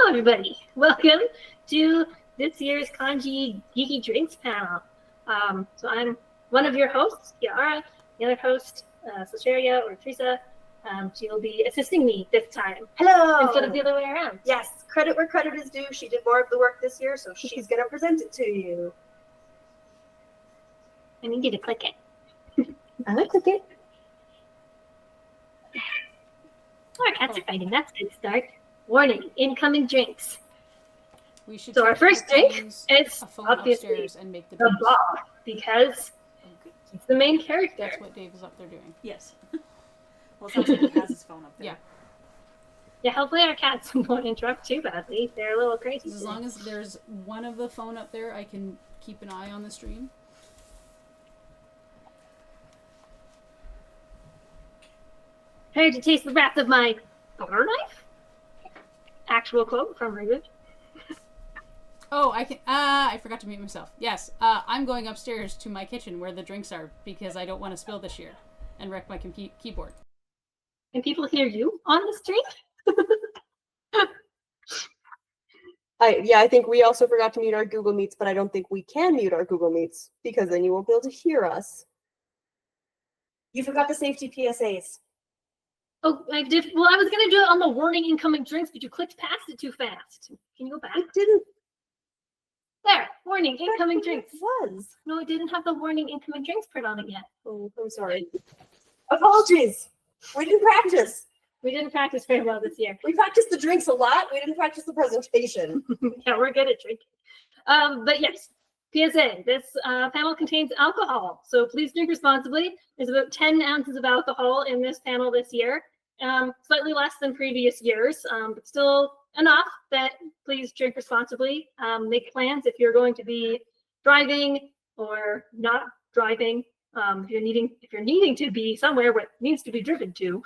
everybody. Welcome to this year's Kanji Geeky Drinks panel. So I'm one of your hosts, Kiara. The other host, Sacheria or Teresa, she will be assisting me this time. Hello! Instead of the other way around. Yes, credit where credit is due. She did more of the work this year, so she's going to present it to you. I need you to click it. I like click it. Our cats are fighting. That's a good start. Warning, incoming drinks. We should So our first drink is obviously and make the Bob, because he's the main character. That's what Dave is up there doing. Yes. Well, it sounds like he has his phone up there. Yeah. Yeah, hopefully our cats won't interrupt too badly. They're a little crazy. As long as there's one of the phone up there, I can keep an eye on the stream. Prepared to taste the wrath of my butter knife? Actual quote from Reboot. Oh, I can. I forgot to mute myself. Yes, I'm going upstairs to my kitchen where the drinks are because I don't want to spill this year and wreck my keyboard. Can people hear you on the stream? I think we also forgot to mute our Google Meets, but I don't think we can mute our Google Meets because then you won't be able to hear us. You forgot the safety PSAs. Oh, I did. Well, I was going to do it on the warning incoming drinks, but you clicked past it too fast. Can you go back? It didn't. There, warning incoming drinks. It was. No, it didn't have the warning incoming drinks put on it yet. Oh, I'm sorry. Apologies. We didn't practice. We didn't practice very well this year. We practiced the drinks a lot. We didn't practice the presentation. Yeah, we're good at drinking. But yes, PSA, this panel contains alcohol, so please drink responsibly. There's about 10 ounces of alcohol in this panel this year, slightly less than previous years, but still enough that please drink responsibly. Make plans if you're going to be driving or not driving. If you're needing to be somewhere where it needs to be driven to,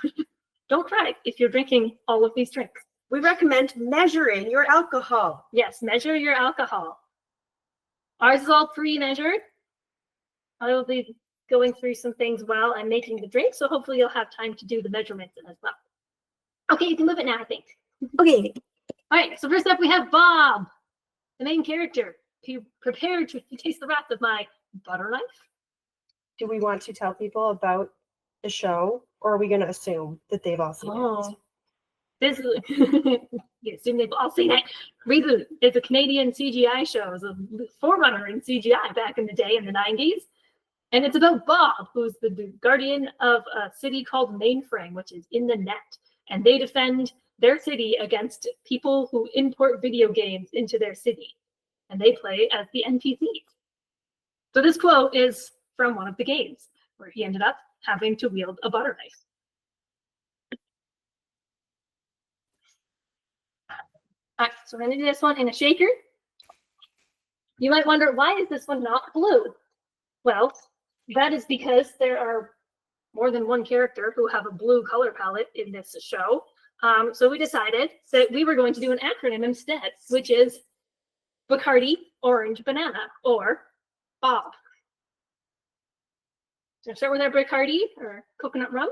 don't drive if you're drinking all of these drinks. We recommend measuring your alcohol. Yes, measure your alcohol. Ours is all pre-measured. I will be going through some things while I'm making the drink, so hopefully you'll have time to do the measurements as well. Okay, you can move it now, I think. Okay. All right, so first up we have Bob, the main character. Prepared to taste the wrath of my butter knife. Do we want to tell people about the show, or are we going to assume that they've all seen it? This you assume they've all seen it. Reboot is a Canadian CGI show. It was a forerunner in CGI back in the day in the 90s. And it's about Bob, who's the guardian of a city called Mainframe, which is in the net. And they defend their city against people who import video games into their city. And they play as the NPCs. So this quote is from one of the games, where he ended up having to wield a butter knife. All right, so we're going to do this one in a shaker. You might wonder, why is this one not blue? Well, that is because there are more than one character who have a blue color palette in this show. So we decided that we were going to do an acronym instead, which is Bacardi Orange Banana, or BOB. So start with our Bacardi, or coconut rum.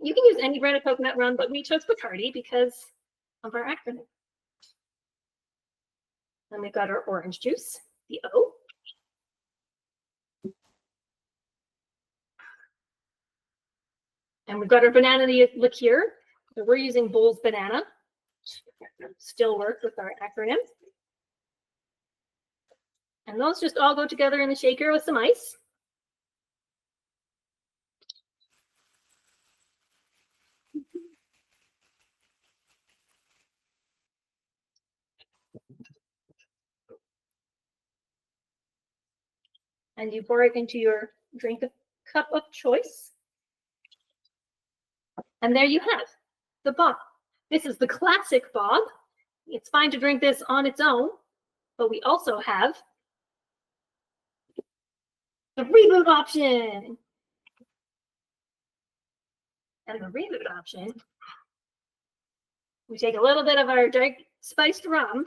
You can use any brand of coconut rum, but we chose Bacardi because of our acronym. Then we've got our orange juice, the O. And we've got our banana liqueur. So we're using Bull's Banana. Still works with our acronym. And those just all go together in the shaker with some ice. And you pour it into your drink cup of choice. And there you have the Bob. This is the classic Bob. It's fine to drink this on its own, but we also have the reboot option. And the reboot option, we take a little bit of our dark spiced rum,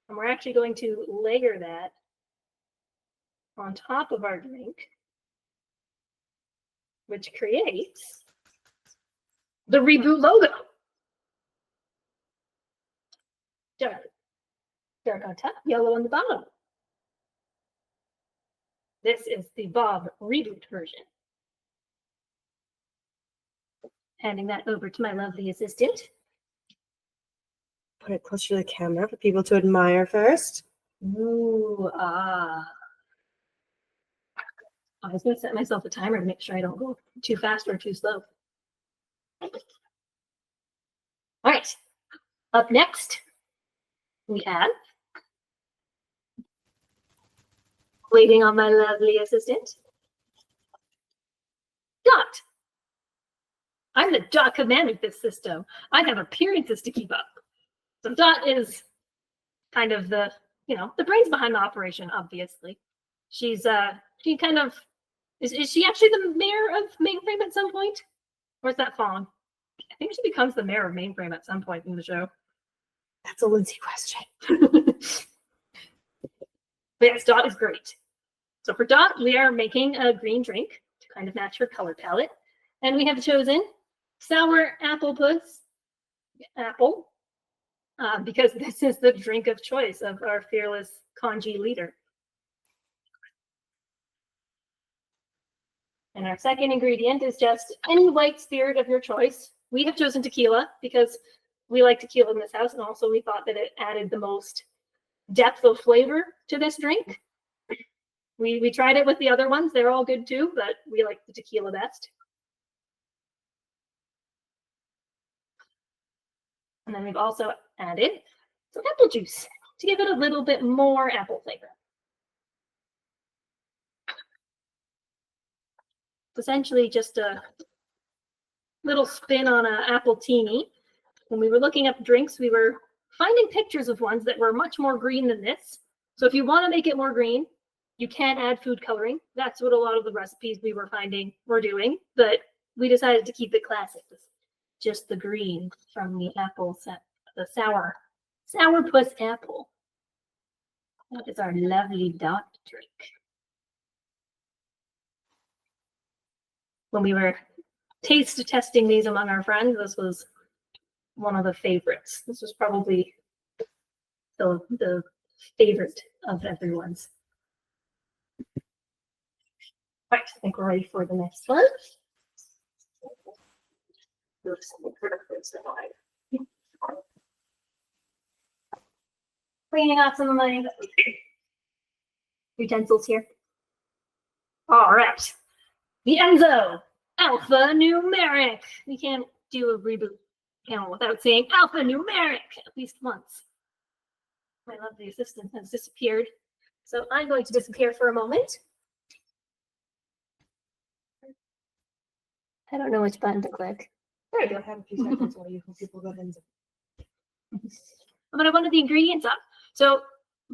and we're actually going to layer that on top of our drink, which creates the Reboot logo. Dark on top, yellow on the bottom. This is the Bob reboot version. Handing that over to my lovely assistant. Put it closer to the camera for people to admire first. Ooh, I was going to set myself a timer to make sure I don't go too fast or too slow. All right. Up next, we have, waiting on my lovely assistant, Dot. I'm the Dot command of this system. I have appearances to keep up. So Dot is kind of the, the brains behind the operation, obviously. She's, she kind of, is she actually the mayor of Mainframe at some point? Or is that Fawn? I think she becomes the mayor of Mainframe at some point in the show. That's a Lindsay question. But yes, Dot is great. So for Dot, we are making a green drink to kind of match her color palette. And we have chosen Sour Apple Puss Apple, because this is the drink of choice of our fearless Kanji leader. And our second ingredient is just any white spirit of your choice. We have chosen tequila because we like tequila in this house, and also we thought that it added the most depth of flavor to this drink. We tried it with the other ones. They're all good too, but we like the tequila best. And then we've also added some apple juice to give it a little bit more apple flavor. It's essentially just a little spin on an apple teeny. When we were looking up drinks, we were finding pictures of ones that were much more green than this. So if you want to make it more green, you can add food coloring. That's what a lot of the recipes we were finding were doing, but we decided to keep it classic. Just the green from the apple set, the sour puss apple. That is our lovely Dot drink. When we were taste testing these among our friends, this was one of the favorites. This was probably the favorite of everyone's. Right, I think we're ready for the next one. Cleaning off some of my utensils here. All right. The Enzo alphanumeric. We can't do a reboot panel without saying alphanumeric at least once. My lovely assistant has disappeared. So I'm going to disappear for a moment. I don't know which button to click. There we go. I have a few seconds while you people go Enzo. But I wanted the ingredients up. So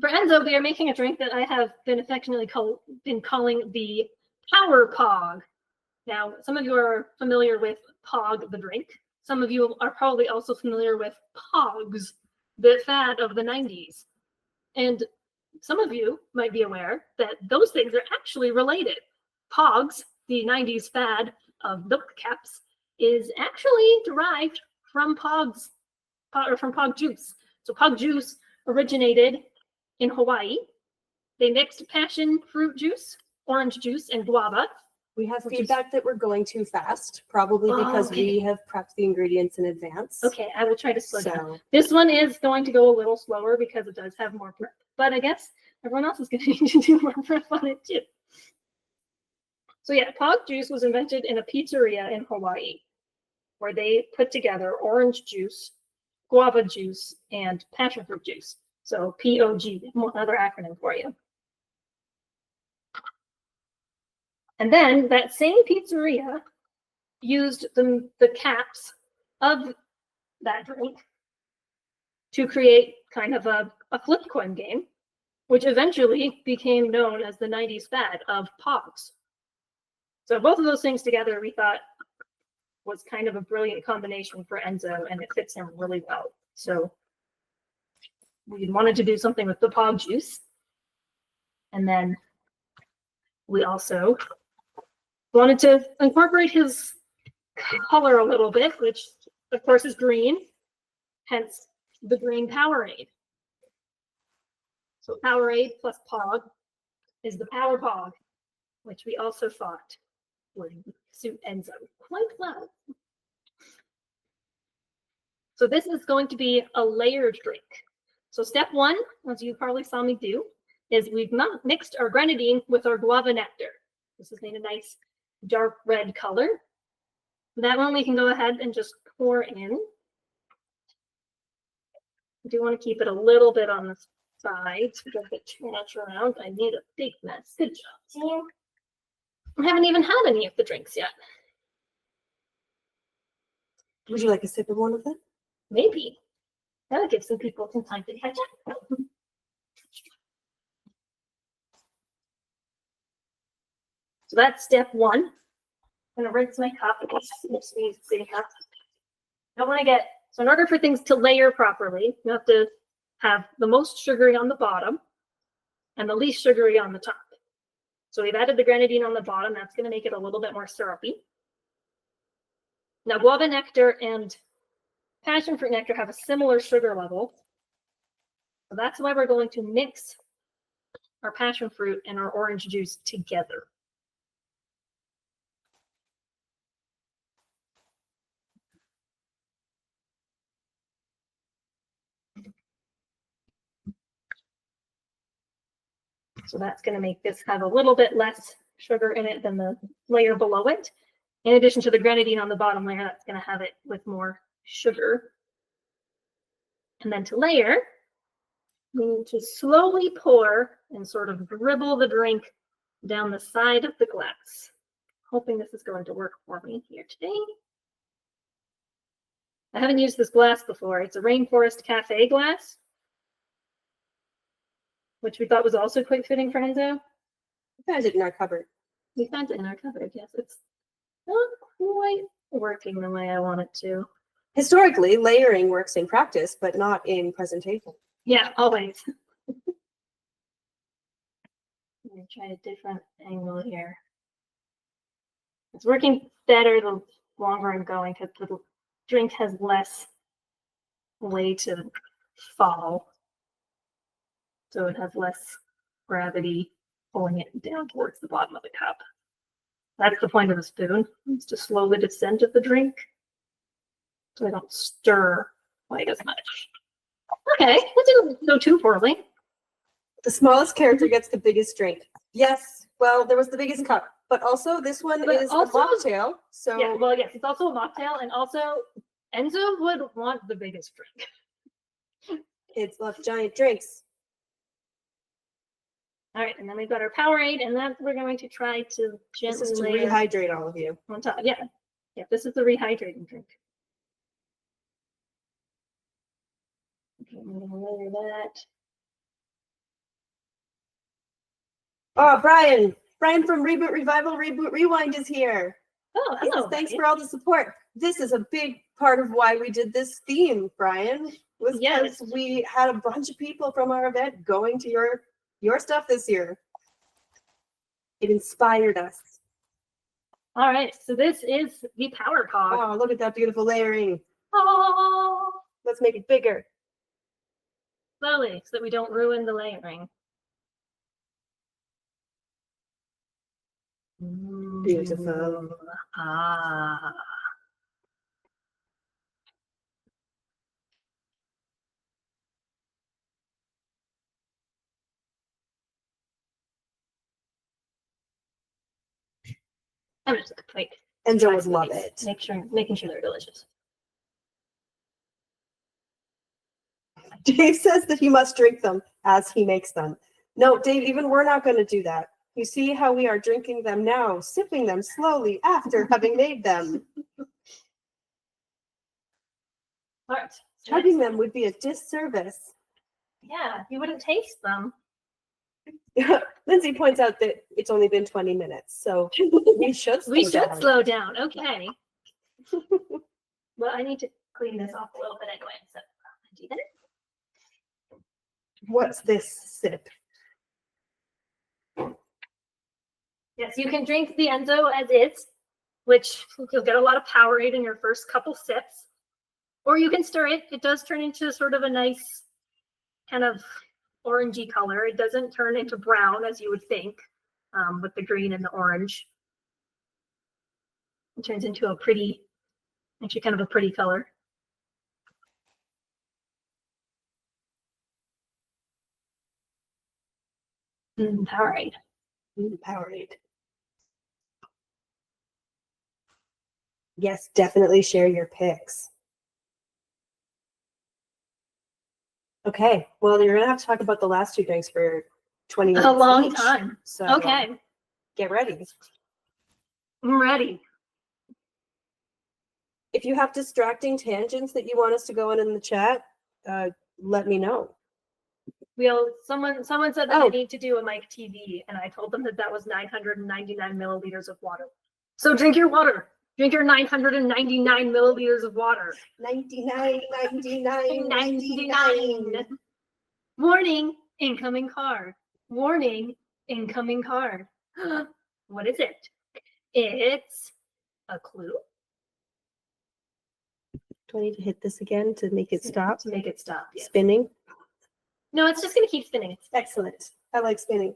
for Enzo, we are making a drink that I have been affectionately calling the Power Pog. Now, some of you are familiar with Pog the drink. Some of you are probably also familiar with Pogs, the fad of the 90s. And some of you might be aware that those things are actually related. Pogs, the 90s fad of milk caps, is actually derived from Pog juice. So Pog juice originated in Hawaii. They mixed passion fruit juice, orange juice, and guava. We have feedback that we're going too fast, probably because we have prepped the ingredients in advance. Okay, I will try to slow down. This one is going to go a little slower because it does have more prep. But I guess everyone else is going to need to do more prep on it too. So yeah, Pog juice was invented in a pizzeria in Hawaii, where they put together orange juice, guava juice, and passion fruit juice. So POG, another acronym for you. And then that same pizzeria used the caps of that drink to create kind of a flip coin game, which eventually became known as the 90s fad of Pogs. So both of those things together we thought was kind of a brilliant combination for Enzo, and it fits him really well. So we wanted to do something with the Pog juice. And then we also wanted to incorporate his color a little bit, which of course is green, hence the green Powerade. So Powerade plus Pog is the Power Pog, which we also thought would suit Enzo quite well. So this is going to be a layered drink. So step one, as you probably saw me do, is we've mixed our grenadine with our guava nectar. This has made a nice dark red color. That one we can go ahead and just pour in. I do want to keep it a little bit on the sides. We don't get too much around. I need a big mess. Good job, team. I haven't even had any of the drinks yet. Would you like a sip of one of them? Maybe. That'll give some people some time to catch up. So that's step one. I'm gonna rinse my cup. Don't want to get, so in order for things to layer properly, you have to have the most sugary on the bottom and the least sugary on the top. So we've added the grenadine on the bottom. That's going to make it a little bit more syrupy. Now guava nectar and passion fruit nectar have a similar sugar level. So that's why we're going to mix our passion fruit and our orange juice together. So that's going to make this have a little bit less sugar in it than the layer below it. In addition to the grenadine on the bottom layer, that's going to have it with more sugar. And then to layer, we need to slowly pour and sort of dribble the drink down the side of the glass. Hoping this is going to work for me here today. I haven't used this glass before. It's a Rainforest Cafe glass, which we thought was also quite fitting for Enzo. We found it in our cupboard. We found it in our cupboard, yes. It's not quite working the way I want it to. Historically, layering works in practice, but not in presentation. Yeah, always. I'm going to try a different angle here. It's working better the longer I'm going because the drink has less way to fall. So it has less gravity pulling it down towards the bottom of the cup. That's the point of the spoon, is to slow the descent of the drink so I don't stir quite as much. Okay, that didn't go too poorly. The smallest character gets the biggest drink. Yes, well, there was the biggest cup, but also this one But is also- a mocktail. So Yeah, well, yes, it's also a mocktail, and also Enzo would want the biggest drink. kids love giant drinks. All right, and then we've got our Powerade, and then we're going to try to This gently is to layer rehydrate all of you. on top. Yeah, this is the rehydrating drink. Okay, I'm gonna layer that. Oh, Brian! Brian from Reboot Revival Reboot Rewind is here. Oh, Yes, hello. thanks Brian. for all the support. This is a big part of why we did this theme, Brian. Was Yes. because we had a bunch of people from our event going to your stuff this year. It inspired us. All right, so this is the Power Pog. Oh, look at that beautiful layering. Oh, Let's make it bigger. slowly, so that we don't ruin the layering. Beautiful. Ah. I'm just like Enzo would love these. it. Making sure they're delicious. Dave says that he must drink them as he makes them. No, Dave, even we're not going to do that. You see how we are drinking them now, sipping them slowly after having made them. All right. so Chugging them would be a disservice. yeah, you wouldn't taste them. Lindsay points out that it's only been 20 minutes, so we should We slow should down. slow down. Okay. Well, I need to clean this off a little bit anyway. So I'll do that. What's this sip? Yes, you can drink the Enzo as is, which you'll get a lot of Powerade in your first couple sips. Or you can stir it. It does turn into sort of a nice kind of orangey color. It doesn't turn into brown as you would think with the green and the orange. It turns into a pretty, actually kind of a pretty color. Powerade. Powerade. Yes, definitely share your pics. Okay, well, you're gonna have to talk about the last two drinks for 20 minutes. A long each. time. So Okay, get ready. I'm ready. If you have distracting tangents that you want us to go in the chat, let me know. Someone said that Oh. I need to do a mic TV, and I told them that that was 999 milliliters of water. So drink your water. Drink your 999 milliliters of water. 99, 99, 99. Warning, incoming card. Warning, incoming card. What is it? It's a clue. Do I need to hit this again to make it stop? To make it stop. Yes. Spinning? No, it's just going to keep spinning. Excellent. I like spinning.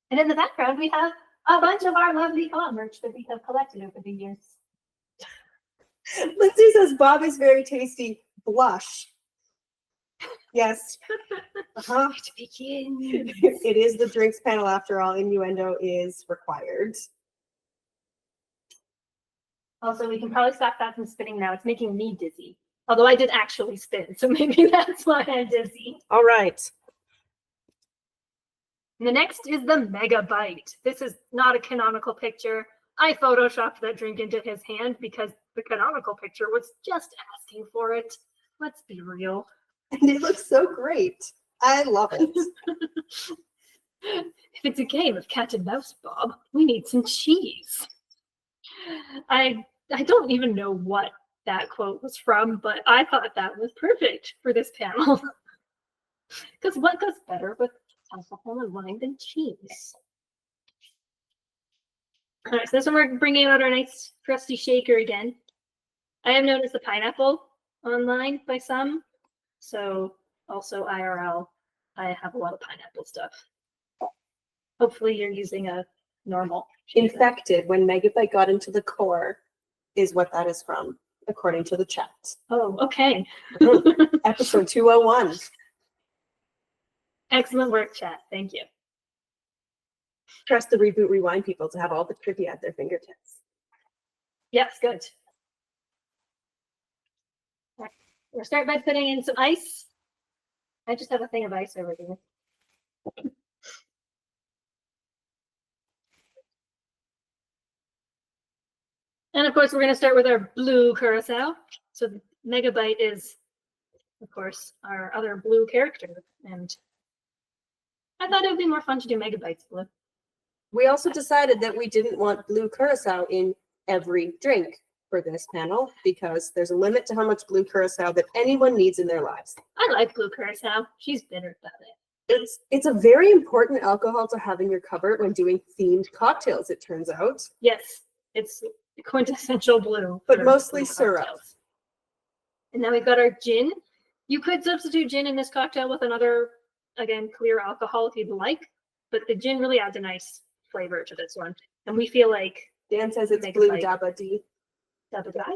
And in the background, we have a bunch of our lovely con merch that we have collected over the years. Lindsay says Bob is very tasty. Blush. Yes. Uh-huh. To begin. It is the drinks panel after all. Innuendo is required. Also, we can probably stop that from spinning now. It's making me dizzy. Although I did actually spin, so maybe that's why I'm dizzy. All right. And the next is the Megabyte. This is not a canonical picture. I photoshopped that drink into his hand because the canonical picture was just asking for it. Let's be real. And it looks so great. I love it. If it's a game of cat and mouse, Bob, we need some cheese. I don't even know what that quote was from, but I thought that was perfect for this panel. Because what goes better with alcohol and wine than cheese? All right, so this one we're bringing out our nice trusty shaker again. I have noticed the pineapple online by some, so also IRL, I have a lot of pineapple stuff. Hopefully you're using a normal shaker. Infected when Megabyte got into the core is what that is from, according to the chat. Oh, okay. Episode 201. Excellent work, chat. Thank you. Trust the Reboot Rewind people to have all the trivia at their fingertips. Yes, good. All right. We'll start by putting in some ice. I just have a thing of ice over here. And of course, we're going to start with our blue curacao. So Megabyte is, of course, our other blue character. And I thought it would be more fun to do Megabytes blue. We also decided that we didn't want blue curacao in every drink for this panel because there's a limit to how much blue curacao that anyone needs in their lives. I like blue curacao. She's bitter about it. It's a very important alcohol to have in your cupboard when doing themed cocktails, it turns out. Yes, it's quintessential blue. But for mostly blue syrup. cocktails. And now we've got our gin. You could substitute gin in this cocktail with another, again, clear alcohol if you'd like, but the gin really adds a nice flavor to this one. And we feel like Dan says it's Megabyte. blue Dabba D. Double dry.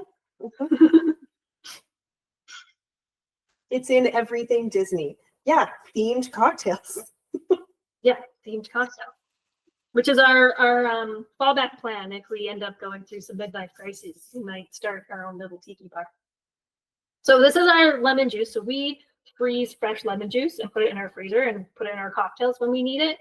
It's in everything Disney. Yeah, themed cocktails. Yeah, themed cocktail. Which is our fallback plan if we end up going through some midnight crises. We might start our own little tiki bar. So this is our lemon juice. So we freeze fresh lemon juice and put it in our freezer and put it in our cocktails when we need it.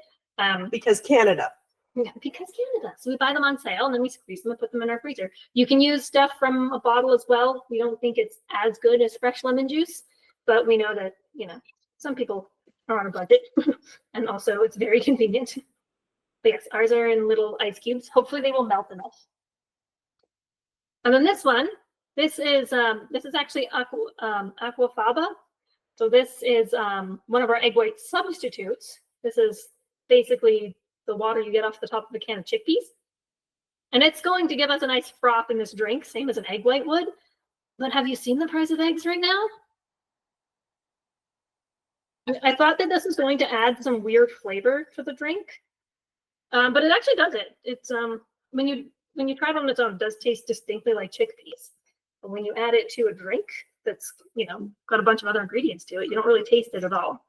Because Canada. Yeah, because Canada. So we buy them on sale and then we squeeze them and put them in our freezer. You can use stuff from a bottle as well. We don't think it's as good as fresh lemon juice, but we know that, some people are on a budget and also it's very convenient. But yes, ours are in little ice cubes. Hopefully they will melt enough. And then this is actually aquafaba. So this is one of our egg white substitutes. This is basically the water you get off the top of a can of chickpeas. And it's going to give us a nice froth in this drink, same as an egg white would. But have you seen the price of eggs right now? I thought that this was going to add some weird flavor to the drink, but it actually does it. It's when you try it on its own, it does taste distinctly like chickpeas. But when you add it to a drink that's got a bunch of other ingredients to it, you don't really taste it at all.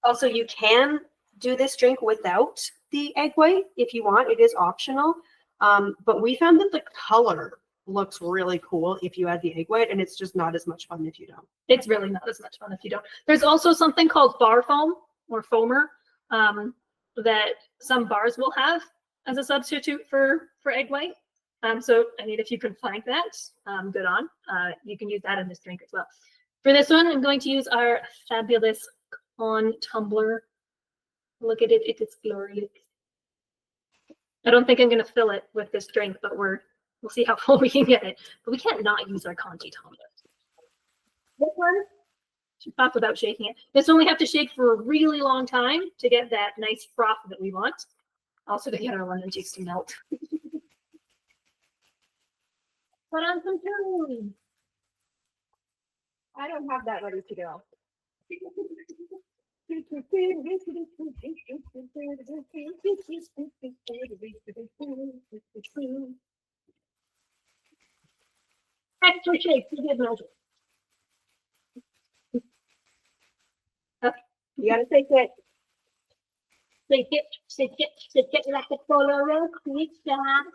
Also, you can do this drink without the egg white if you want. It is optional. But we found that the color looks really cool if you add the egg white, and it's just not as much fun if you don't. It's really not as much fun if you don't. There's also something called bar foam or foamer that some bars will have as a substitute for egg white. So, I mean, if you can find that, good on. You can use that in this drink as well. For this one, I'm going to use our fabulous Con tumbler. Look at it. It is glorious. I don't think I'm going to fill it with this drink, but we'll see how full we can get it. But we can't not use our Conti tumbler. This one should pop without shaking it. This one we have to shake for a really long time to get that nice froth that we want. Also to get our lemon juice to melt. Put on some tune. I don't have that ready to go. Extra shake for good measure. You gotta take it. Shake it like a Colorado quick shot.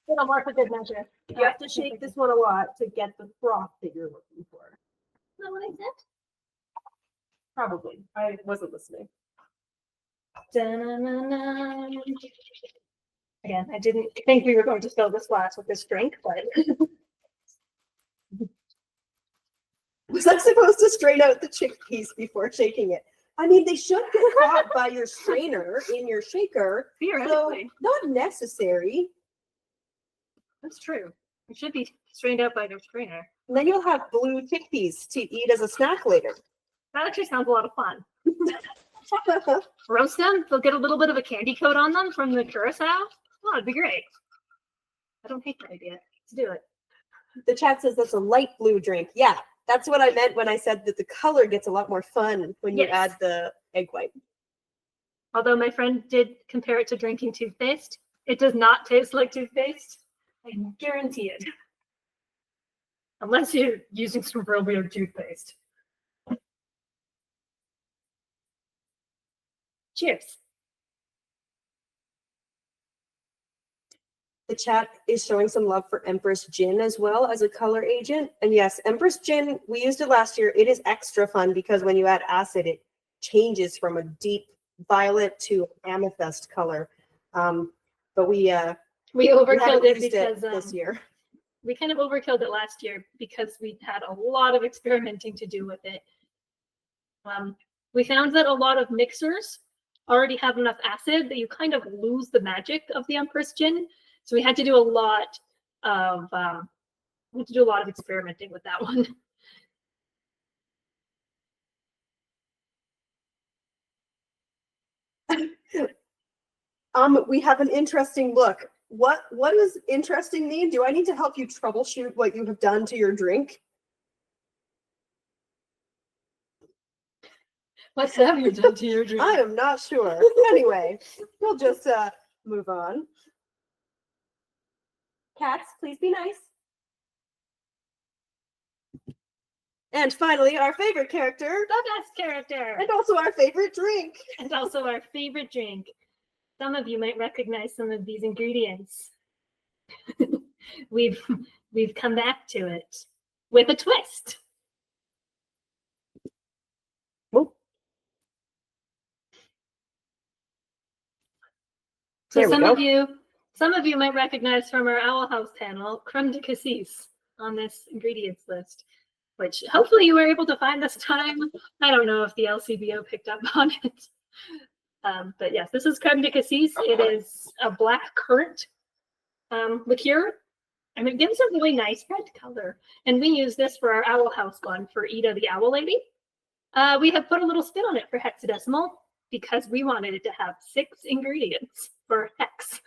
Little more for good measure. You have to shake this one a lot to get the froth that you're looking for. Is that what I said? Probably. I wasn't listening. Da-na-na-na. Again, I didn't think we were going to fill this glass with this drink, but Was I supposed to strain out the chickpeas before shaking it? I mean, they should get caught by your strainer in your shaker. So theoretically, not necessary. that's true. It should be strained out by the strainer. And then you'll have blue chickpeas to eat as a snack later. That actually sounds a lot of fun. Roast them, they'll get a little bit of a candy coat on them from the curacao. Oh, it'd be great. I don't hate that idea. Let's do it. The chat says that's a light blue drink. Yeah, that's what I meant when I said that the color gets a lot more fun when you Yes. add the egg white. Although my friend did compare it to drinking toothpaste, it does not taste like toothpaste. I guarantee it. Unless you're using some real weird toothpaste. Cheers. The chat is showing some love for Empress Gin as well as a color agent. And yes, Empress Gin, we used it last year. It is extra fun because when you add acid, it changes from a deep violet to amethyst color. But we overkilled haven't it used because this year. we kind of overkilled it last year because we had a lot of experimenting to do with it. We found that a lot of mixers already have enough acid that you kind of lose the magic of the Empress Gin. So we had to do a lot of experimenting with that one. We have an interesting look. What does interesting mean? Do I need to help you troubleshoot what you have done to your drink? What have you done to your drink? I am not sure. Anyway, we'll just move on. Cats, please be nice. And finally, our favorite character. The best character. And also our favorite drink. And also our favorite drink. Some of you might recognize some of these ingredients. We've come back to it with a twist. Ooh. So There we go. some of you might recognize from our Owl House panel, creme de cassis on this ingredients list, which hopefully you were able to find this time. I don't know if the LCBO picked up on it. But yes, this is creme de cassis. It is a black currant liqueur, and it gives a really nice red color. And we use this for our Owl House one for Ida the Owl Lady. We have put a little spin on it for hexadecimal because we wanted it to have 6 ingredients for hex.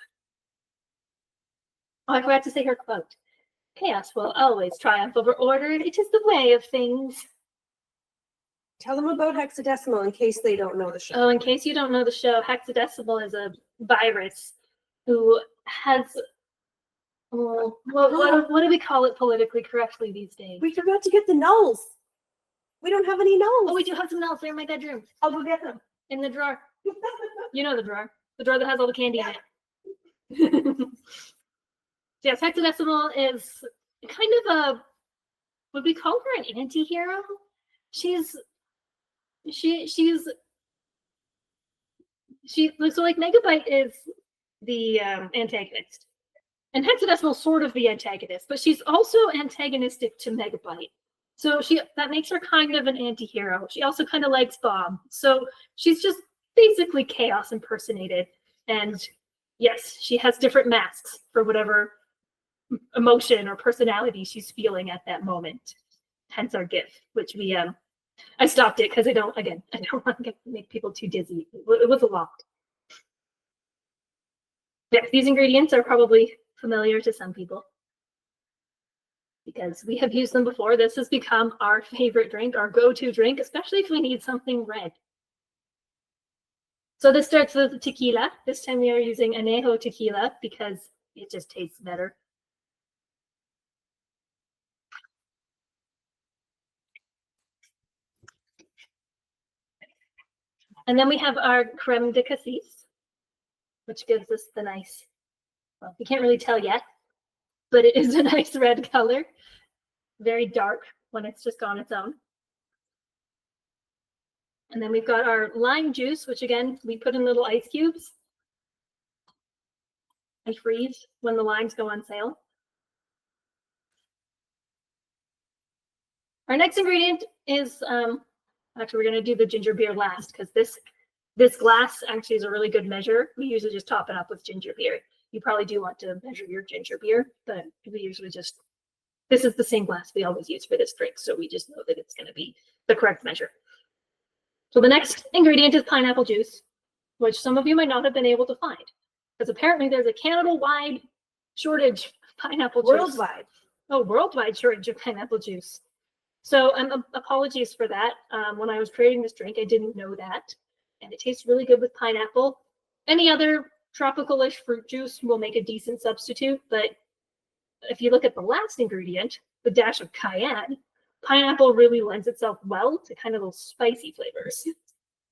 Oh, I forgot to say her quote. Chaos will always triumph over order. It is the way of things. Tell them about hexadecimal in case they don't know the show. Oh, in case you don't know the show, hexadecimal is a virus who has. What do we call it politically correctly these days? We forgot to get the nulls. We don't have any nulls. Oh, we do have some nulls. They're in my bedroom. I'll go get them. In the drawer. You know the drawer. The drawer that has all the candy in it. Yes, hexadecimal is kind of a, would we call her an anti-hero? She's so like Megabyte is the antagonist. And hexadecimal is sort of the antagonist, but she's also antagonistic to Megabyte. So that makes her kind of an anti-hero. She also kind of likes Bob. So she's just basically chaos impersonated. And yes, she has different masks for whatever emotion or personality she's feeling at that moment. Hence our GIF, which we I stopped it because I don't want to make people too dizzy. It was a lot. Yes, these ingredients are probably familiar to some people because we have used them before. This has become our favorite drink, our go-to drink, especially if we need something red. So this starts with tequila. This time we are using añejo tequila because it just tastes better. And then we have our creme de cassis, which gives us the nice, well, you can't really tell yet, but it is a nice red color. Very dark when it's just on its own. And then we've got our lime juice, which again, we put in little ice cubes and freeze when the limes go on sale. Our next ingredient is, actually we're gonna do the ginger beer last because this glass actually is a really good measure. We usually just top it up with ginger beer. You probably do want to measure your ginger beer, but we usually just, this is the same glass we always use for this drink, so we just know that it's gonna be the correct measure. So the next ingredient is pineapple juice, which some of you might not have been able to find, because apparently there's a Canada-wide shortage of pineapple juice. Worldwide. Oh, worldwide shortage of pineapple juice. So apologies for that. When I was creating this drink, I didn't know that. And it tastes really good with pineapple. Any other tropical-ish fruit juice will make a decent substitute, but if you look at the last ingredient, the dash of cayenne, pineapple really lends itself well to kind of those spicy flavors.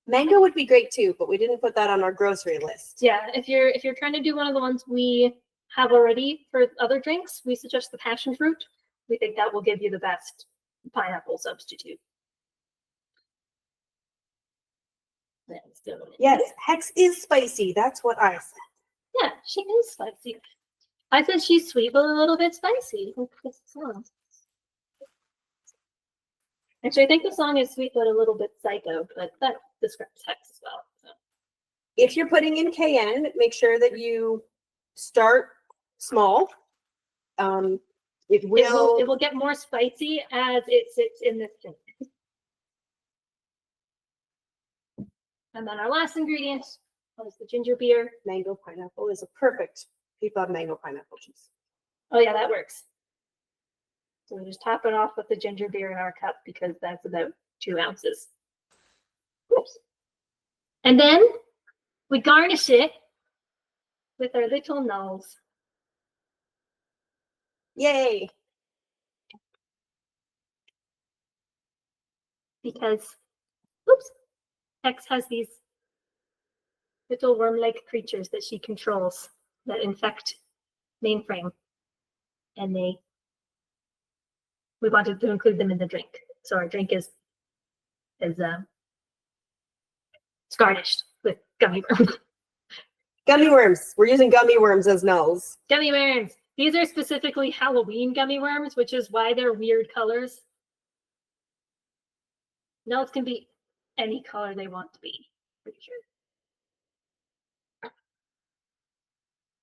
Mango would be great too, but we didn't put that on our grocery list. Yeah, if you're trying to do one of the ones we have already for other drinks, we suggest the passion fruit. We think that will give you the best pineapple substitute. Yes, Hex is spicy. That's what I said. Yeah, she is spicy. I said she's sweet, but a little bit spicy. Actually, I think the song is sweet, but a little bit psycho, but that describes Hex as well. So. If you're putting in cayenne, make sure that you start small. It will get more spicy as it sits in this drink. And then our last ingredient was the ginger beer. Mango pineapple is a perfect people have mango pineapple juice. Oh yeah, that works. So we just top it off with the ginger beer in our cup because that's about 2 ounces. Oops. And then we garnish it with our little nulls. Yay! Because, oops, Hex has these little worm-like creatures that she controls that infect mainframe, and we wanted to include them in the drink. So our drink is garnished with gummy worms. Gummy worms. We're using gummy worms as nulls. Gummy worms. These are specifically Halloween gummy worms, which is why they're weird colors. Nulls can be any color they want to be, pretty sure.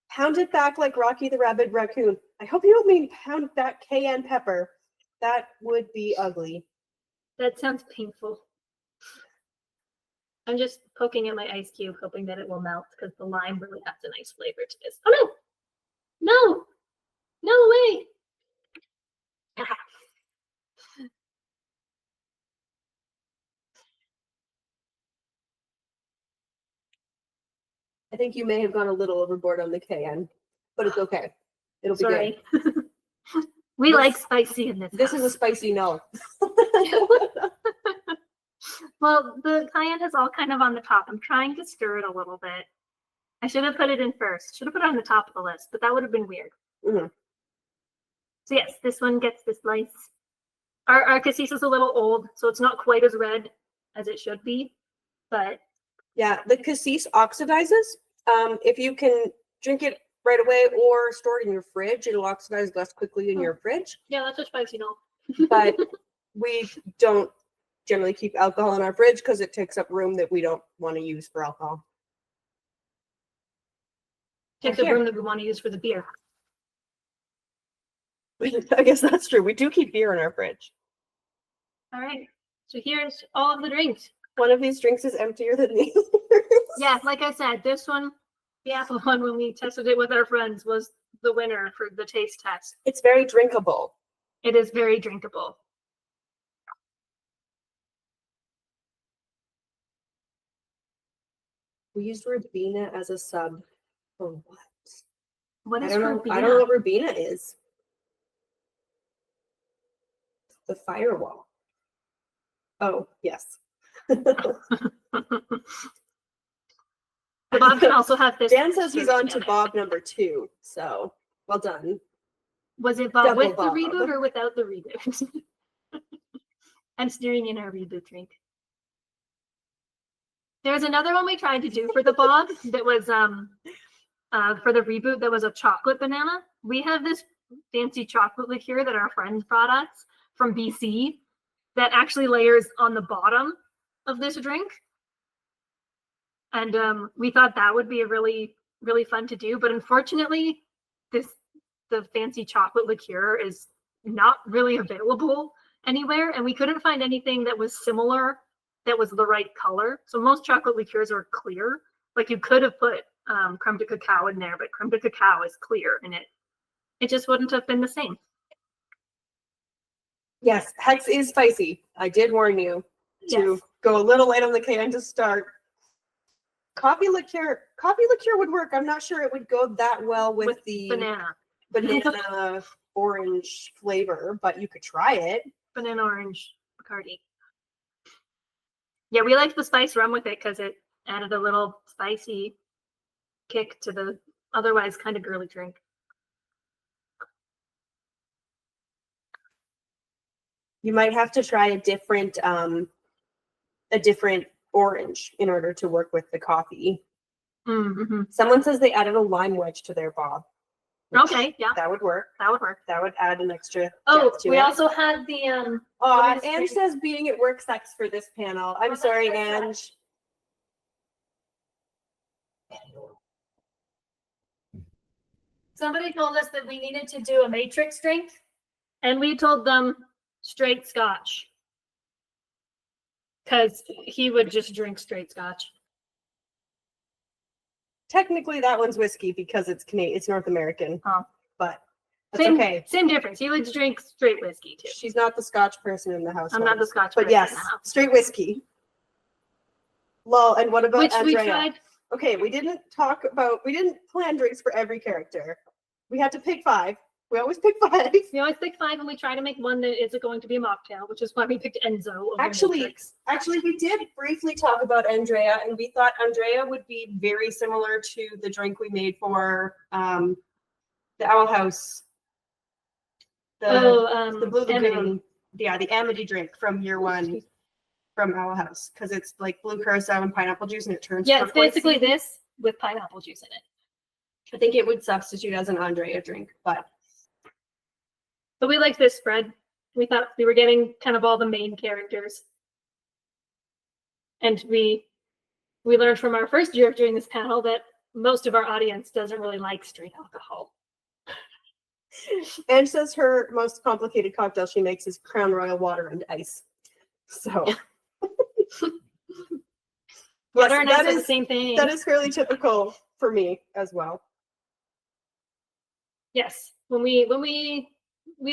Pound it back like Rocky the Rabbit Raccoon. I hope you don't mean pound that cayenne pepper. That would be ugly. That sounds painful. I'm just poking at my ice cube, hoping that it will melt, because the lime really adds a nice flavor to this. Oh no! No! I think you may have gone a little overboard on the cayenne, but it's okay. It'll be Sorry. good. We This- like spicy in this. This is a house. spicy no. Well, the cayenne is all kind of on the top. I'm trying to stir it a little bit. I should have put it in first. Should have put it on the top of the list, but that would have been weird. Mhm. So yes, this one gets this nice. Our cassis is a little old, so it's not quite as red as it should be. But Yeah, the cassis oxidizes. If you can drink it right away or store it in your fridge, it'll oxidize less quickly in your fridge. yeah, that's a spicy no. But we don't generally keep alcohol in our fridge because it takes up room that we don't want to use for alcohol. Takes Here. a room that we want to use for the beer. I guess that's true. We do keep beer in our fridge. All right. So here's all of the drinks. One of these drinks is emptier than the Yeah, like I said, this one, the apple one, when we tested it with our friends, was the winner for the taste test. It's very drinkable. It is very drinkable. We used Ribena as a sub for what? What I is don't know. Ribena? I don't know what Ribena is. The firewall. Oh, yes. The Bob can also have this. Dan says he's served on to together. Bob number 2. So well done. Was it Bob Double with the Bob. reboot or without the reboot? I'm steering in our reboot drink. There's another one we tried to do for the Bob that was for the reboot that was a chocolate banana. We have this fancy chocolate liqueur that our friends brought us from BC that actually layers on the bottom of this drink. And we thought that would be a really, really fun to do. But unfortunately, the fancy chocolate liqueur is not really available anywhere. And we couldn't find anything that was similar, that was the right color. So most chocolate liqueurs are clear. Like you could have put creme de cacao in there, but creme de cacao is clear and it just wouldn't have been the same. Yes, Hex is spicy. I did warn you to Yes. go a little late on the cayenne to start. Coffee liqueur would work. I'm not sure it would go that well with the banana orange flavor, but you could try it. Banana orange Bacardi. Yeah, we liked the spice rum with it because it added a little spicy kick to the otherwise kind of girly drink. You might have to try a different orange in order to work with the coffee. Mm-hmm. Someone says they added a lime wedge to their Bob. which Okay, yeah, That would work. that would work. That would add an extra Oh, depth to we it. also had the Oh, what is Ange it? says being at work sucks for this panel. I'm What sorry, is that? Ange. Somebody told us that we needed to do a matrix drink, and we told them straight scotch. Because he would just drink straight scotch. Technically, that one's whiskey because it's Canadian. It's North American. Oh. But that's Same, okay. same difference. He would drink straight whiskey too. She's not the Scotch person in the house. I'm not the scotch But person yes, in the house. straight whiskey. Lol. And what about Which we Andrea? tried. Okay, we didn't plan drinks for every character. We had to pick 5. We always pick 5. We always pick 5 and we try to make one that isn't going to be a mocktail, which is why we picked Enzo over Actually, Matrix. we did briefly talk about Andrea, and we thought Andrea would be very similar to the drink we made for the Owl House. The Blue Lagoon. Amity. Yeah, the Amity drink from year 1 from Owl House, because it's like blue curacao and pineapple juice, and it turns. Yeah, it's turquoise. basically this with pineapple juice in it. I think it would substitute as an Andrea drink, but we liked this spread. We thought we were getting kind of all the main characters. And we learned from our first year of doing this panel that most of our audience doesn't really like straight alcohol. Ange says her most complicated cocktail she makes is Crown Royal water and ice. So Water and ice that are the is same thing. that is fairly typical for me as well. Yes. When we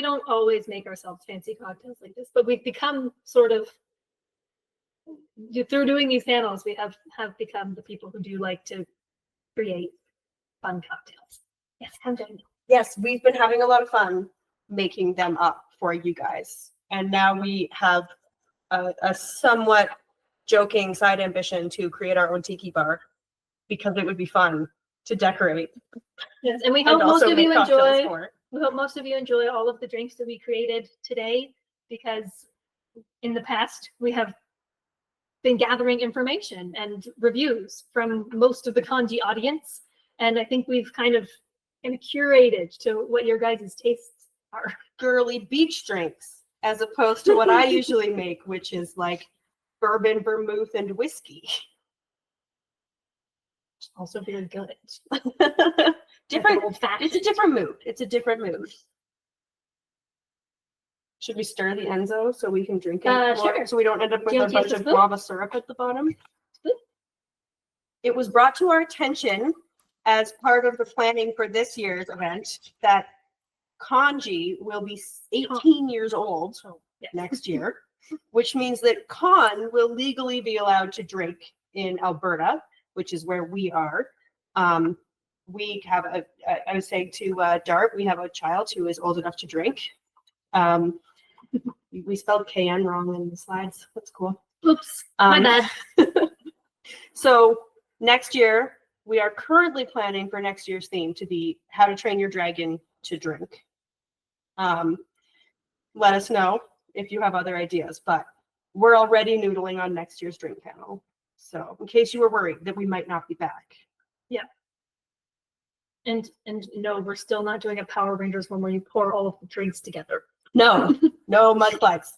don't always make ourselves fancy cocktails like this, but we've become sort of through doing these panels, we have become the people who do like to create fun cocktails. Yes, I'm doing it. Yes, we've been having a lot of fun making them up for you guys. And now we have a somewhat joking side ambition to create our own tiki bar because it would be fun to decorate. Yes, and we And hope most also of make you cocktails enjoy. for. We hope most of you enjoy all of the drinks that we created today, because in the past we have been gathering information and reviews from most of the kanji audience, and I think we've kind of curated to what your guys' tastes are. Girly beach drinks, as opposed to what I usually make, which is like bourbon, vermouth, and whiskey. Also very good. Different. Old fashioned. It's a different mood. It's a different mood. Should we stir the Enzo so we can drink it more, Sure. so we don't end up with Do you a want to use bunch the of spoon? guava syrup at the bottom? Spoon? It was brought to our attention as part of the planning for this year's event that Kanji will be 18 years old Yes. next year, which means that Con will legally be allowed to drink in Alberta, which is where we are. We have I was saying to Dart, we have a child who is old enough to drink. We spelled KN wrong in the slides. That's cool. Oops, my bad. So next year, we are currently planning for next year's theme to be How to Train Your Dragon to Drink. Let us know if you have other ideas, but we're already noodling on next year's drink panel. So in case you were worried that we might not be back. And no, we're still not doing a Power Rangers one where you pour all of the drinks together. No, no mud slides.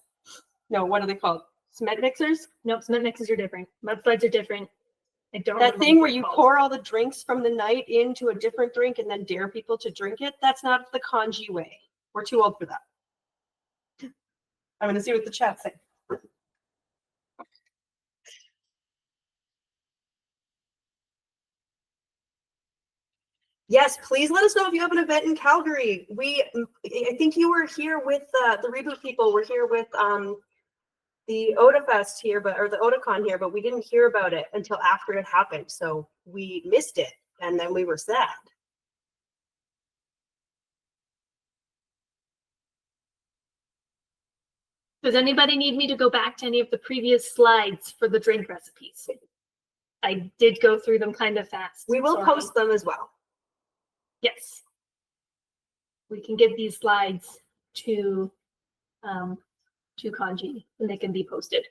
No, what are they called? Cement mixers? Nope, cement mixes are different. Mudslides are different. I don't That remember thing what where they're you called. pour all the drinks from the night into a different drink and then dare people to drink it, that's not the kanji way. We're too old for that. I'm going to see what the chat say. Yes, please let us know if you have an event in Calgary. I think you were here with the Reboot people. We're here with the Oda Fest here, or the Otakon here, but we didn't hear about it until after it happened. So we missed it, and then we were sad. Does anybody need me to go back to any of the previous slides for the drink recipes? I did go through them kind of fast. We will sorry. post them as well. Yes. We can give these slides to Kanji and they can be posted.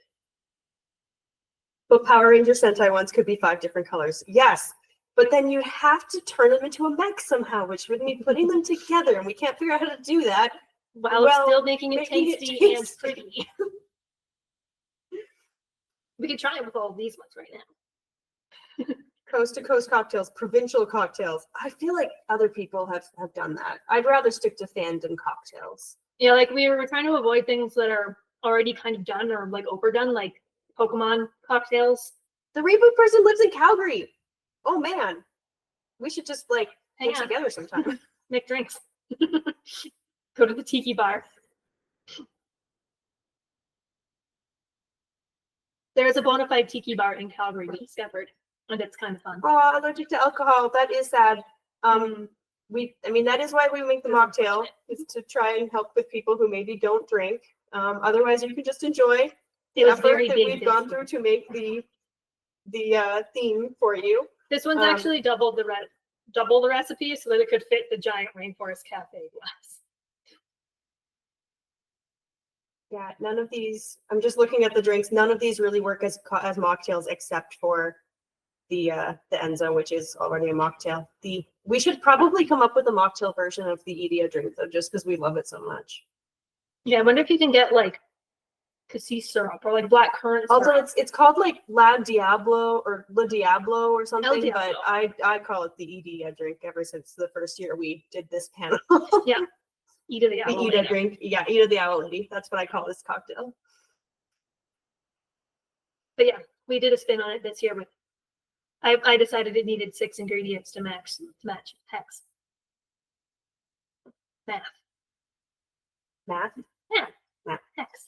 But Power Ranger Sentai ones could be 5 different colors. Yes, but then you'd have to turn them into a mech somehow, which would mean putting them together, and we can't figure out how to do that. While Well, still making it making it tasty and tasty. pretty. We could try it with all of these ones right now. Coast to coast cocktails, provincial cocktails. I feel like other people have done that. I'd rather stick to fandom cocktails. Yeah, like we were trying to avoid things that are already kind of done or like overdone, like Pokemon cocktails. The Reboot person lives in Calgary. Oh man, we should just like Hang get on. together sometime. Make drinks. Go to the tiki bar. There is a bona fide tiki bar in Calgary we discovered, and it's kind of fun. Oh, allergic to alcohol. That is sad. That is why we make the mocktail, is to try and help with people who maybe don't drink. Otherwise, you can just enjoy the It was effort very that big we've this gone year. through to make the theme for you. This one's actually double the recipe so that it could fit the giant rainforest cafe glass. Yeah, none of these. I'm just looking at the drinks. None of these really work as mocktails except for the Enzo, which is already a mocktail. We should probably come up with a mocktail version of the Edia drink though, just because we love it so much. Yeah, I wonder if you can get like cassis syrup or like black currant syrup. Also, it's called like La Diablo or La Diablo or something, but Diablo. I call it the Edia drink ever since the first year we did this panel. Yeah. Ida the The Owl Ida Lady. drink. Yeah, Ida the Owl Lady. That's what I call this cocktail. But yeah, we did a spin on it this year with I decided it needed 6 ingredients to match hex. Math. Math. Hex.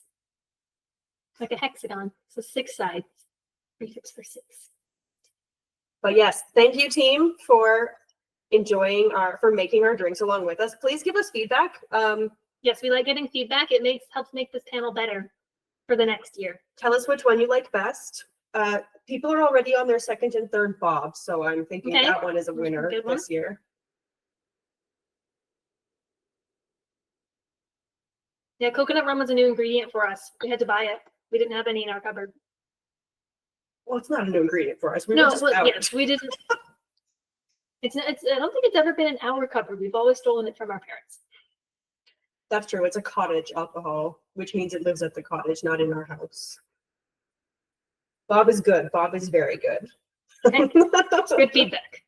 Like a hexagon. So 6 sides. Prefix for 6. But yes, thank you, team, for making our drinks along with us. Please give us feedback. Yes, we like getting feedback. It helps make this panel better for the next year. Tell us which one you like best. People are already on their second and third bob, so I'm thinking Okay. that one is a winner Good one. this year. Yeah, coconut rum was a new ingredient for us. We had to buy it. We didn't have any in our cupboard. Well, it's not a new ingredient for us. We No, were just well, out. yes, we didn't. It's I don't think it's ever been in our cupboard. We've always stolen it from our parents. That's true. It's a cottage alcohol, which means it lives at the cottage, not in our house. Bob is good. Bob is very good. Okay. Good feedback.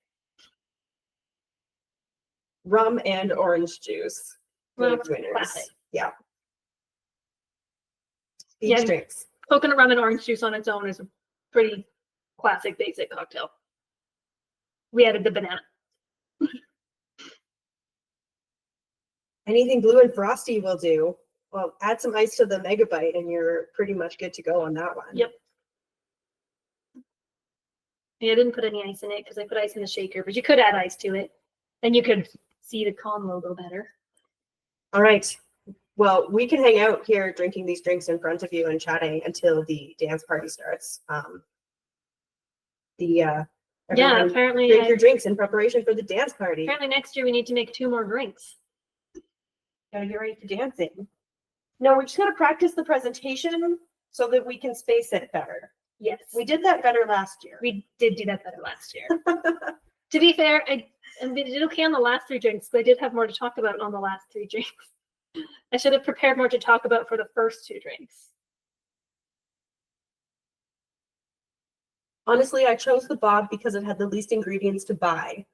Rum and orange juice. Good Well, winners. classic. Yeah. Beach Yeah. drinks. Coconut rum and orange juice on its own is a pretty classic basic cocktail. We added the banana. Anything blue and frosty will do. Well, add some ice to the megabyte and you're pretty much good to go on that one. Yep. Yeah, I didn't put any ice in it because I put ice in the shaker, but you could add ice to it. Then you could see the con logo better. All right. Well, we can hang out here drinking these drinks in front of you and chatting until the dance party starts. Yeah, Everyone apparently, drink your drinks in preparation for the dance party. apparently next year we need to make 2 more drinks. Gotta get ready for dancing. No, we're just gonna practice the presentation so that we can space it better. Yes, We did that better last year. we did do that better last year. To be fair, I did okay on the last 3 drinks, but I did have more to talk about on the last 3 drinks. I should have prepared more to talk about for the first 2 drinks. Honestly, I chose the Bob because it had the least ingredients to buy.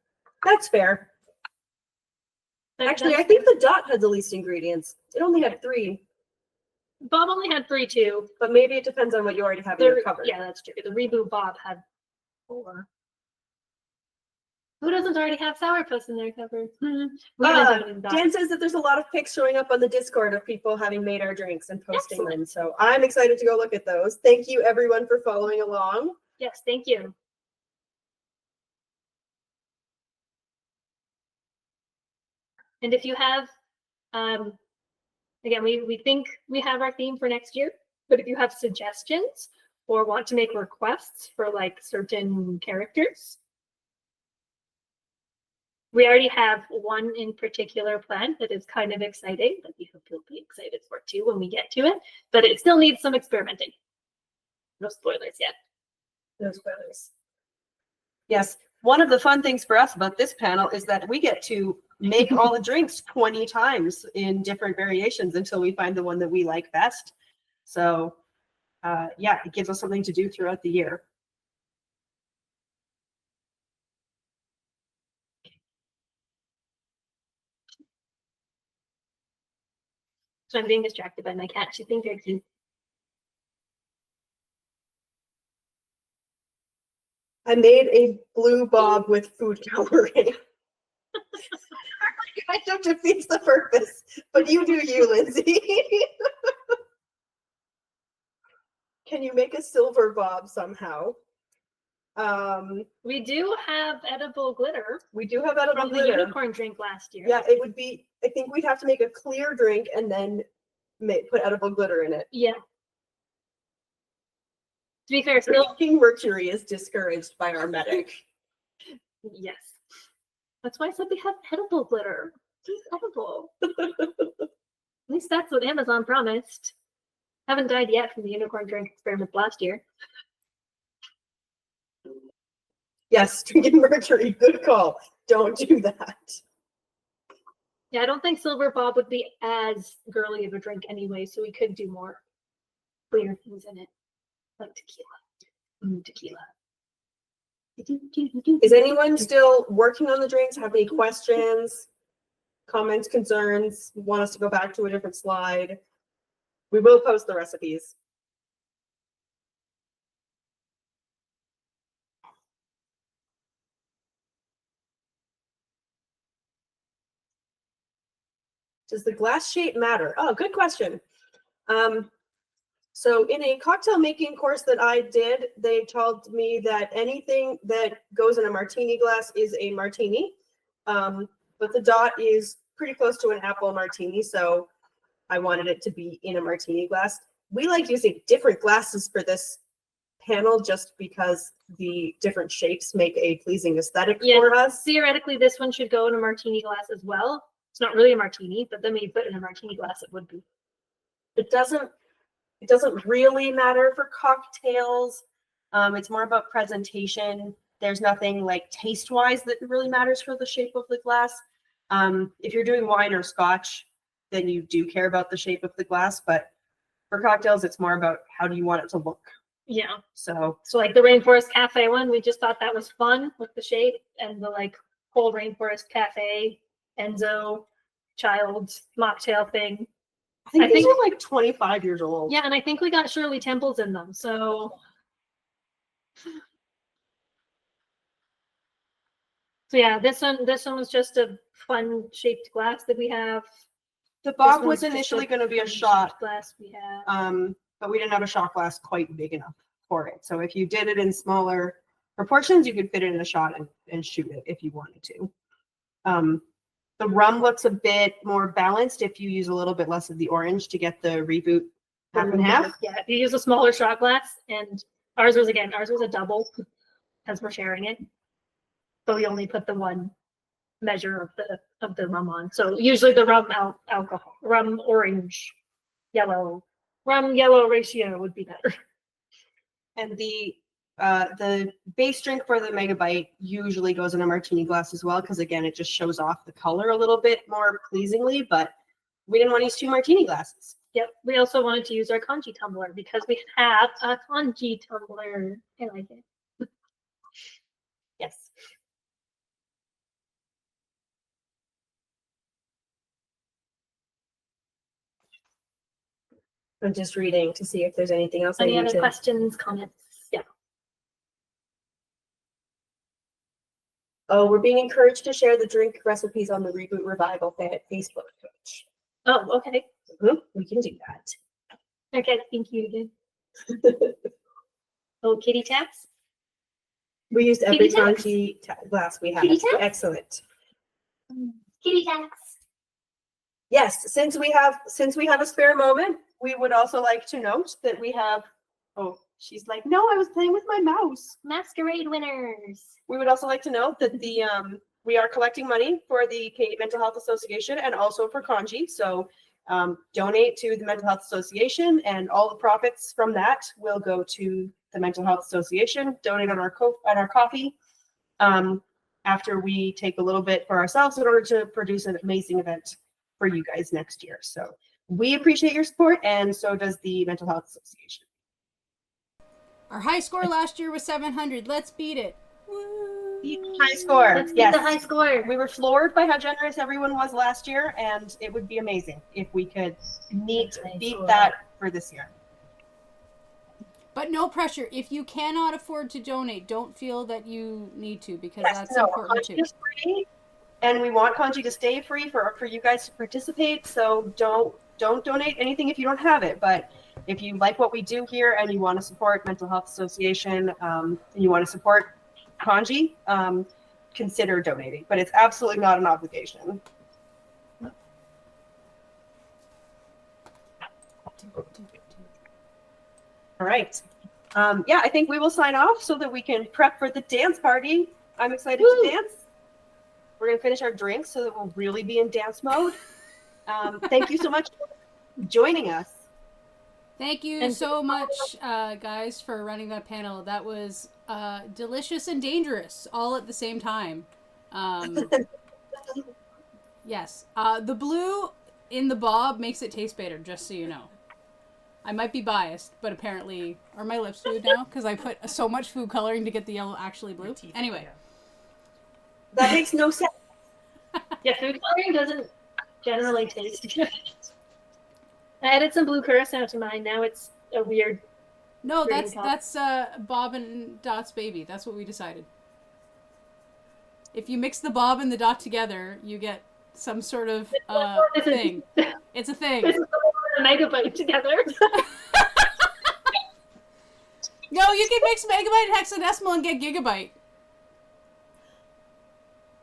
That's fair. Actually, I think the Dot had the least ingredients. It only had 3, Bob only had 3 too. but maybe it depends on what you already have in your cupboard. Yeah, that's true. The Reboot Bob had 4. Who doesn't already have sourpuss in their cupboard? We haven't done it in Dot. Dan says that there's a lot of pics showing up on the Discord of people having made our drinks and posting Excellent. them. So I'm excited to go look at those. Thank you everyone for following along. Yes, thank you. And if you have, again, we think we have our theme for next year, but if you have suggestions or want to make requests for like certain characters, we already have one in particular planned that is kind of exciting, that we hope you'll be excited for too when we get to it, but it still needs some experimenting. No spoilers yet. No spoilers. Yes, one of the fun things for us about this panel is that we get to make all the drinks 20 times in different variations until we find the one that we like best. So yeah, it gives us something to do throughout the year. So I'm being distracted by my cat. She's being very cute. I made a blue Bob with food coloring. Kind of defeats the purpose, but you do you, Lindsay. Can you make a silver Bob somehow? We do have edible glitter We do have edible from the glitter. unicorn drink last year. Yeah, it would be, I think we'd have to make a clear drink and then put edible glitter in it. Yeah. To be fair, still, Drinking mercury is discouraged by our medic. yes. That's why I said we have edible glitter. It's edible. At least that's what Amazon promised. Haven't died yet from the unicorn drink experiment last year. Yes, drinking mercury, good call. Don't do that. Yeah, I don't think Silver Bob would be as girly of a drink anyway, so we could do more clear things in it, like tequila. Tequila. Is anyone still working on the drinks? Have any questions, comments, concerns? Want us to go back to a different slide? We will post the recipes. Does the glass shape matter? Oh, good question. So in a cocktail making course that I did, they told me that anything that goes in a martini glass is a martini. But the dot is pretty close to an apple martini, so I wanted it to be in a martini glass. We like using different glasses for this panel just because the different shapes make a pleasing aesthetic for us. Theoretically, this one should go in a martini glass as well. It's not really a martini, but then when you put it in a martini glass, it would be. It doesn't really matter for cocktails. It's more about presentation. There's nothing like taste-wise that really matters for the shape of the glass. If you're doing wine or scotch, then you do care about the shape of the glass, but for cocktails, it's more about how do you want it to look. Yeah. So like the Rainforest Cafe one, we just thought that was fun with the shape, and the like whole Rainforest Cafe Enzo child mocktail thing. I think these are like 25 years old. Yeah, and I think we got Shirley Temples in them. So yeah, this one was just a fun shaped glass that we have. The Bob was initially going to be a shot glass we have. But we didn't have a shot glass quite big enough for it. So if you did it in smaller proportions, you could fit it in a shot and shoot it if you wanted to. The rum looks a bit more balanced if you use a little bit less of the orange to get the reboot half and half. Yeah, if you use a smaller shot glass, and ours was a double because we're sharing it. But we only put the one measure of the rum on. So usually the rum alcohol, rum orange, yellow ratio would be better. And the base drink for the Megabyte usually goes in a martini glass as well, because again, it just shows off the color a little bit more pleasingly, but we didn't want to use 2 martini glasses. Yep. We also wanted to use our congee tumbler because we have a congee tumbler. I like it. Yes. I'm just reading to see if there's anything else. Any other questions, comments? Yeah. Oh, we're being encouraged to share the drink recipes on the Reboot Revival Facebook page. Oh, okay. We can do that. Okay, thank you. Oh, kitty taps? We used every Kitty taps? congee glass we have. Kitty taps? Excellent. Kitty taps. Yes, since we have a spare moment, we would also like to note that we have. Oh, she's like, no, I was playing with my mouse. Masquerade winners. We would also like to note that we are collecting money for the Canadian Mental Health Association and also for Congee. So donate to the Mental Health Association, and all the profits from that will go to the Mental Health Association. Donate on our coffee. After we take a little bit for ourselves in order to produce an amazing event for you guys next year. So we appreciate your support, and so does the Mental Health Association. Our high score last year was 700. Let's beat it. Woo. High score. Let's get Yes. the high score. We were floored by how generous everyone was last year, and it would be amazing if we could beat that for this year. But no pressure. If you cannot afford to donate, don't feel that you need to, because that's no, important too. Congee is free, and we want Congee to stay free for you guys to participate. So don't donate anything if you don't have it. But if you like what we do here and you want to support Mental Health Association, and you want to support Congee, consider donating. But it's absolutely not an obligation. All right. Yeah, I think we will sign off so that we can prep for the dance party. I'm excited to dance. We're going to finish our drinks so that we'll really be in dance mode. Thank you so much for joining us. Thank you so much, guys, for running that panel. That was delicious and dangerous all at the same time. Yes. The blue in the bob makes it taste better, just so you know. I might be biased, but apparently, are my lips blue now? Because I put so much food coloring to get the yellow actually blue. Anyway. That makes no sense. Yeah, food coloring doesn't generally taste good. I added some blue curacao to mine. Now it's a weird. No, that's Bob and Dot's baby. That's what we decided. If you mix the Bob and the Dot together, you get some sort of thing. It's a thing. This is the Megabyte together. No, you can mix megabyte and hexadecimal and get gigabyte.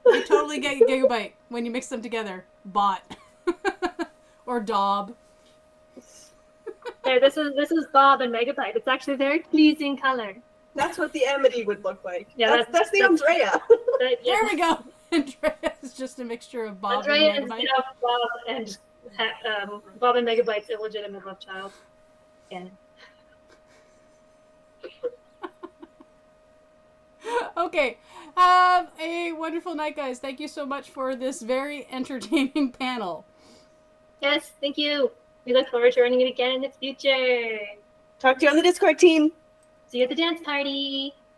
You totally get gigabyte when you mix them together. Bot. Or Daub. There, this is Bob and Megabyte. It's actually a very pleasing color. That's what the Amity would look like. Yeah, that's the Andrea. But, yeah. There we go. Andrea is just a mixture of Bob Andrea and is Megabyte. Bob and Megabyte's illegitimate love child. Yeah. Okay. Have a wonderful night, guys. Thank you so much for this very entertaining panel. Yes, thank you. We look forward to running it again in the future. Talk to you on the Discord team. See you at the dance party.